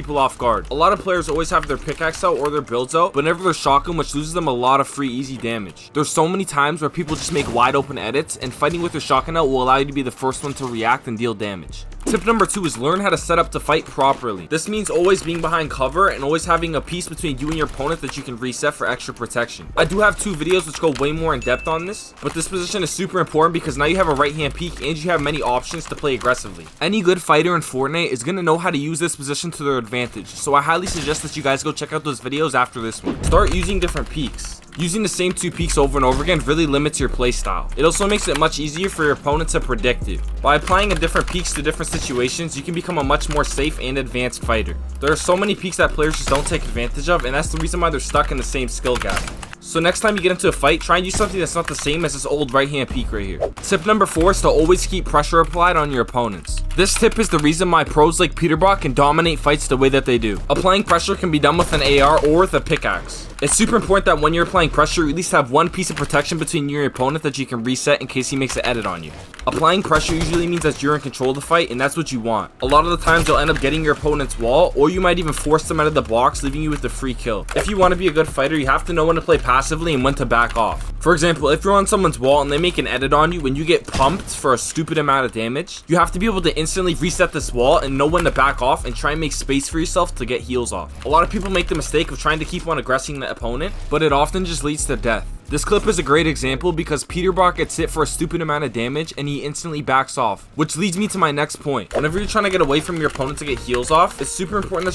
people off guard. A lot of players always have their pickaxe out or their builds out, but never their shotgun, which loses them a lot of free easy damage. There's so many times where people just make wide open edits, and fighting with your shotgun out will allow you to be the first one to react and deal damage. Tip number 2 is learn how to set up to fight properly. This means always being behind cover and always having a piece between you and your opponent that you can reset for extra protection. I do have 2 videos which go way more in depth on this, but this position is super important because now you have a right hand peek and you have many options to play aggressively. Any good fighter in Fortnite is going to know how to use this position to their advantage, so I highly suggest that you guys go check out those videos after this one. Start using different peeks. Using the same 2 peeks over and over again really limits your playstyle. It also makes it much easier for your opponent to predict you. By applying a different peeks to different situations, you can become a much more safe and advanced fighter. There are so many peeks that players just don't take advantage of, and that's the reason why they're stuck in the same skill gap. So next time you get into a fight, try and use something that's not the same as this old right hand peek right here. Tip number 4 is to always keep pressure applied on your opponents. This tip is the reason why pros like Peterbot can dominate fights the way that they do. Applying pressure can be done with an AR or with a pickaxe. It's super important that when you're applying pressure, you at least have one piece of protection between you and your opponent that you can reset in case he makes an edit on you. Applying pressure usually means that you're in control of the fight, and that's what you want. A lot of the times you'll end up getting your opponent's wall, or you might even force them out of the box, leaving you with the free kill. If you want to be a good fighter, you have to know when to play passively and when to back off. For example, if you're on someone's wall and they make an edit on you and you get pumped for a stupid amount of damage, you have to be able to instantly reset this wall and know when to back off and try and make space for yourself to get heals off. A lot of people make the mistake of trying to keep on aggressing the opponent, but it often just leads to death. This clip is a great example because Peterbot gets hit for a stupid amount of damage and he instantly backs off, which leads me to my next point. Whenever you're trying to get away from your opponent to get heals off, it's super important that